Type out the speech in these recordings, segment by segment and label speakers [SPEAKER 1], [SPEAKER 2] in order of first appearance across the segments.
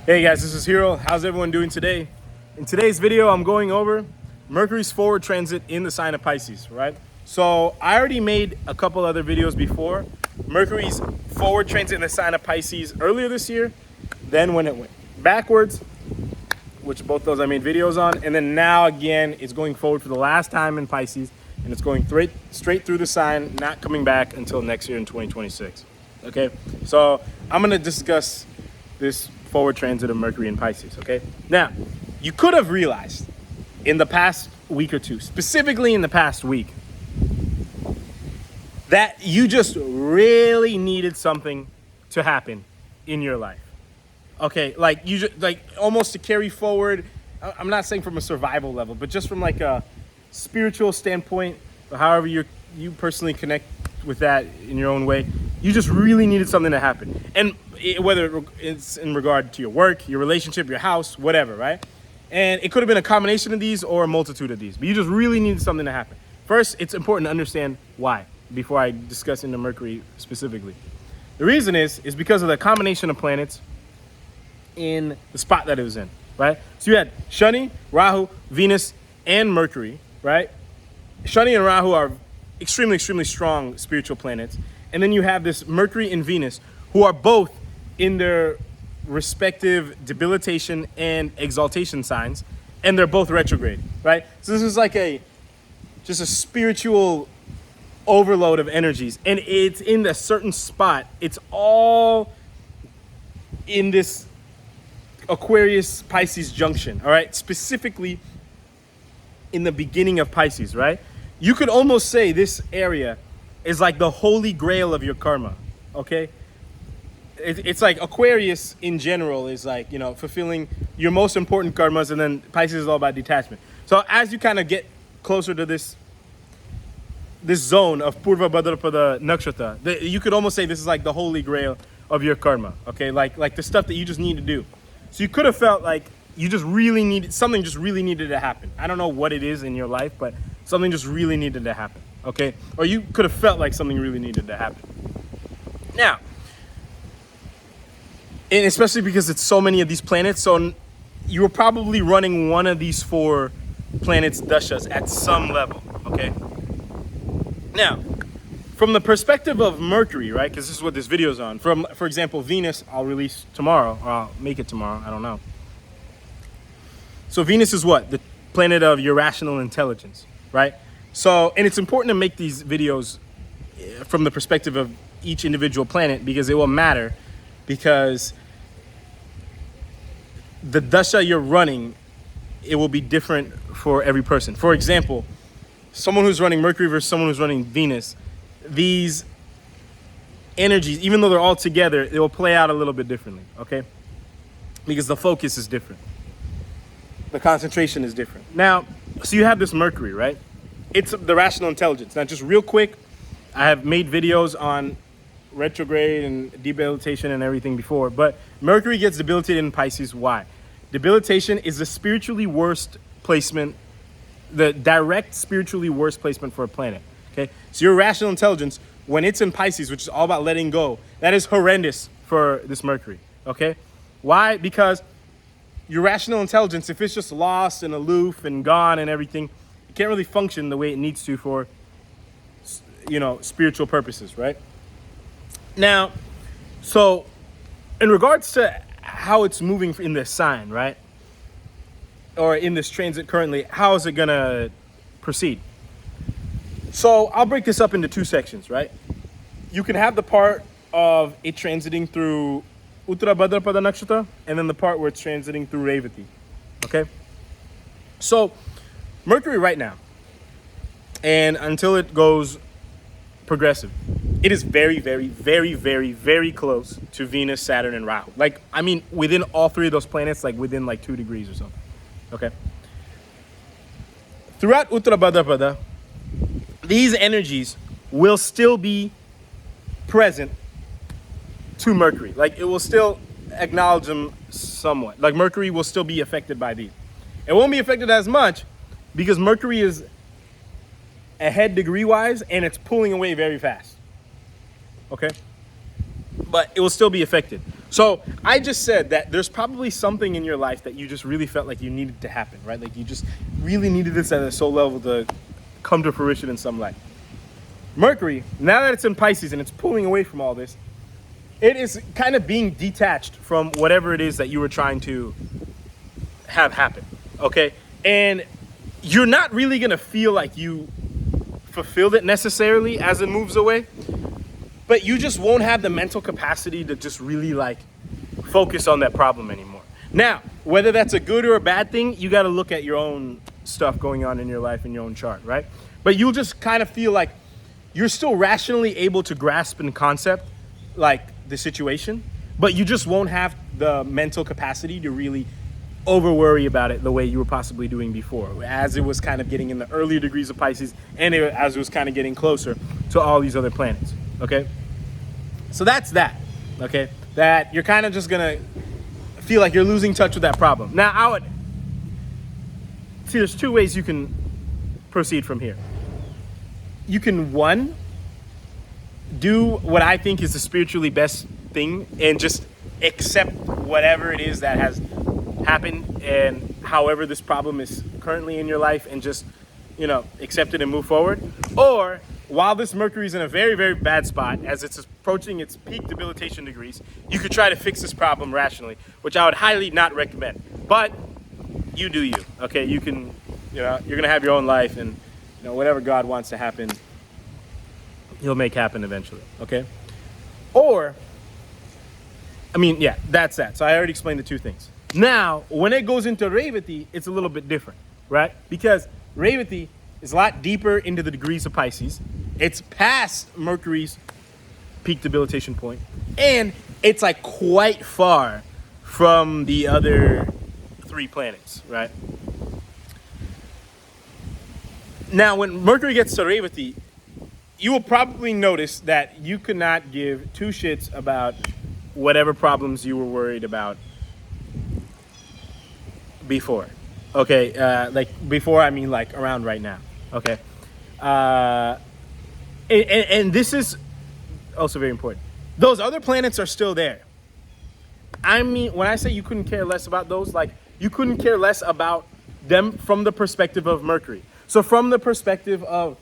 [SPEAKER 1] Hey guys, this is Hero. How's everyone doing today? In today's video, I'm going over Mercury's forward transit in the sign of Pisces, right? So I already made a couple other videos before. Mercury's forward transit in the sign of Pisces earlier this year, then when it went backwards, which both those I made videos on, and then now again, it's going forward for the last time in Pisces, and it's going straight through the sign, not coming back until next year in 2026. Okay, so I'm gonna discuss this forward transit of Mercury in Pisces, okay? Now, you could have realized in the past week or two, specifically in the past week, that you just really needed something to happen in your life. Okay, like you just, like almost to carry forward. I'm not saying from a survival level, but just from like a spiritual standpoint, or however you personally connect with that in your own way, you just really needed something to happen. And whether it's in regard to your work, your relationship, your house, whatever, right? And it could have been a combination of these or a multitude of these, but you just really needed something to happen. First, it's important to understand why before I discuss into Mercury specifically. The reason is because of the combination of planets in the spot that it was in, right? So you had Shani, Rahu, Venus, and Mercury, right? Shani and Rahu are extremely, extremely strong spiritual planets. And then you have this Mercury and Venus, who are both in their respective debilitation and exaltation signs, and they're both retrograde, right? So this is like just a spiritual overload of energies, and it's in a certain spot. It's all in this Aquarius Pisces junction, all right? Specifically in the beginning of Pisces, right? You could almost say this area is like the holy grail of your karma, okay? It's like Aquarius in general is like, you know, fulfilling your most important karmas, and then Pisces is all about detachment. So as you kind of get closer to this zone of Purva Bhadrapada Nakshatra, you could almost say this is like the holy grail of your karma, okay? Like the stuff that you just need to do. So you could have felt like you just really needed, something just really needed to happen. I don't know what it is in your life, but something just really needed to happen, okay? Or you could have felt like something really needed to happen. Now, and especially because it's so many of these planets, so you were probably running one of these four planets' dashas at some level, okay? Now, from the perspective of Mercury, right, because this is what this video is on, for example, Venus, I'll release tomorrow, or I'll make it tomorrow, I don't know. So Venus is what? The planet of your rational intelligence, right? So, and it's important to make these videos from the perspective of each individual planet, because it will matter, because the dasha you're running, it will be different for every person. For example, someone who's running Mercury versus someone who's running Venus, these energies, even though they're all together, they will play out a little bit differently, okay? Because the focus is different. The concentration is different. Now, so you have this Mercury, right? It's the rational intelligence. Now, just real quick, I have made videos on retrograde and debilitation and everything before, but Mercury gets debilitated in Pisces. Why? Debilitation is the spiritually worst placement, the direct spiritually worst placement for a planet, okay? So your rational intelligence, when it's in Pisces, which is all about letting go, that is horrendous for this Mercury, okay? Why? Because your rational intelligence, if it's just lost and aloof and gone and everything, it can't really function the way it needs to for, you know, spiritual purposes, right? Now, so in regards to how it's moving in this sign, right? Or in this transit currently, how is it gonna proceed? So I'll break this up into two sections, right? You can have the part of it transiting through Uttara Bhadrapada Nakshatra, and then the part where it's transiting through Revati, okay? So Mercury right now, and until it goes progressive, it is very, very, very, very, very close to Venus, Saturn, and Rahu. Like, I mean, within all three of those planets, like within like 2 degrees or something, okay? Throughout Uttara Bhadrapada, these energies will still be present to Mercury. Like, it will still acknowledge them somewhat. Like, Mercury will still be affected by these. It won't be affected as much because Mercury is ahead degree-wise, and it's pulling away very fast, okay? but it will still be affected. So I just said that there's probably something in your life that you just really felt like you needed to happen, right? Like you just really needed this at a soul level to come to fruition in some light. Mercury, now that it's in Pisces and it's pulling away from all this, it is kind of being detached from whatever it is that you were trying to have happen, okay? And you're not really gonna feel like you fulfilled it necessarily as it moves away, but you just won't have the mental capacity to just really like focus on that problem anymore. Now, whether that's a good or a bad thing, you gotta look at your own stuff going on in your life and your own chart, right? But you'll just kind of feel like you're still rationally able to grasp in concept, like the situation, but you just won't have the mental capacity to really over worry about it the way you were possibly doing before, as it was kind of getting in the earlier degrees of Pisces and as it was kind of getting closer to all these other planets, okay? So that's that, okay? That you're kind of just gonna feel like you're losing touch with that problem. Now, I would see there's two ways you can proceed from here. You can, one, do what I think is the spiritually best thing and just accept whatever it is that has happened and however this problem is currently in your life and just, you know, accept it and move forward. Or while this Mercury is in a very, very bad spot, as it's approaching its peak debilitation degrees, you could try to fix this problem rationally, which I would highly not recommend. But you do you, okay? You can, you know, you're gonna have your own life, and you know, whatever God wants to happen, He'll make happen eventually, okay? Or, I mean, yeah, that's that. So I already explained the two things. Now, when it goes into Revati, it's a little bit different, right? Because Revati is a lot deeper into the degrees of Pisces. It's past Mercury's peak debilitation point, and it's like quite far from the other three planets, right? Now, when Mercury gets to Revati, you will probably notice that you could not give two shits about whatever problems you were worried about before. Okay, like before, I mean like around right now. Okay, and this is also very important. Those other planets are still there. I mean, when I say you couldn't care less about those, like you couldn't care less about them from the perspective of Mercury. So from the perspective of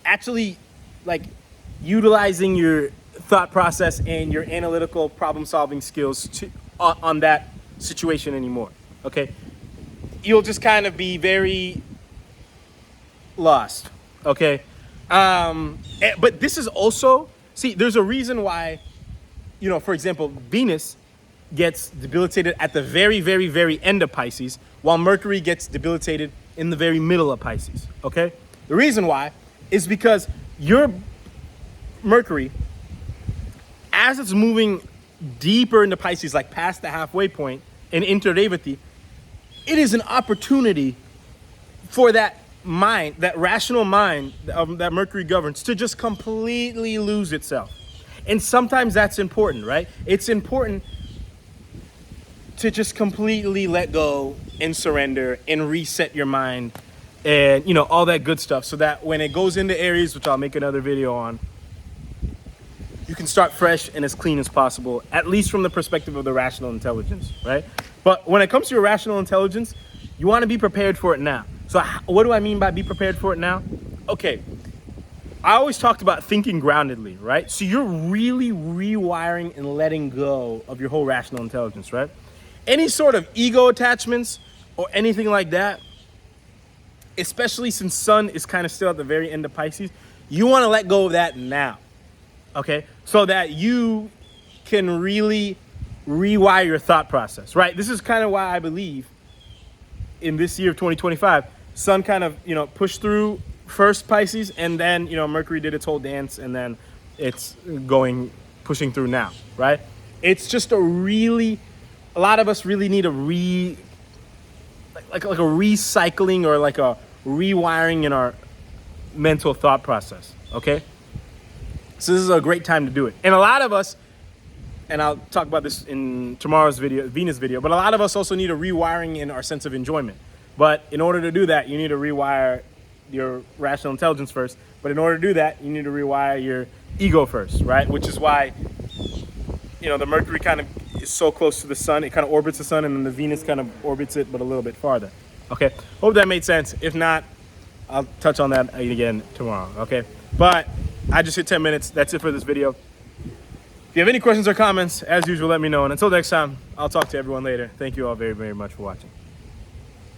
[SPEAKER 1] actually like utilizing your thought process and your analytical problem solving skills to, on that situation anymore, okay? You'll just kind of be very lost, okay? But this is also, see, there's a reason why, you know, for example, Venus gets debilitated at the very, very, very end of Pisces, while Mercury gets debilitated in the very middle of Pisces, okay? The reason why is because your Mercury, as it's moving deeper into Pisces, like past the halfway point and into Revati, it is an opportunity for that mind, that rational mind that Mercury governs, to just completely lose itself. And sometimes that's important, right? It's important to just completely let go and surrender and reset your mind and, you know, all that good stuff, so that when it goes into Aries, which I'll make another video on, you can start fresh and as clean as possible, at least from the perspective of the rational intelligence, right? But when it comes to your rational intelligence, you want to be prepared for it now. So what do I mean by be prepared for it now? Okay, I always talked about thinking groundedly, right? So you're really rewiring and letting go of your whole rational intelligence, right? Any sort of ego attachments or anything like that, especially since Sun is kind of still at the very end of Pisces, you want to let go of that now, okay? So that you can really rewire your thought process, right? This is kind of why I believe in this year of 2025, Sun kind of, you know, pushed through first Pisces, and then, you know, Mercury did its whole dance, and then it's pushing through now, right? It's just a lot of us really need a like a recycling or like a rewiring in our mental thought process, okay? So this is a great time to do it. And a lot of us, and I'll talk about this in tomorrow's video, Venus video, but a lot of us also need a rewiring in our sense of enjoyment. But in order to do that, you need to rewire your rational intelligence first. But in order to do that, you need to rewire your ego first, right? Which is why, you know, the Mercury kind of is so close to the sun. It kind of orbits the sun, and then the Venus kind of orbits it, but a little bit farther. Okay, hope that made sense. If not, I'll touch on that again tomorrow, okay? But I just hit 10 minutes. That's it for this video. If you have any questions or comments, as usual, let me know. And until next time, I'll talk to everyone later. Thank you all very, very much for watching.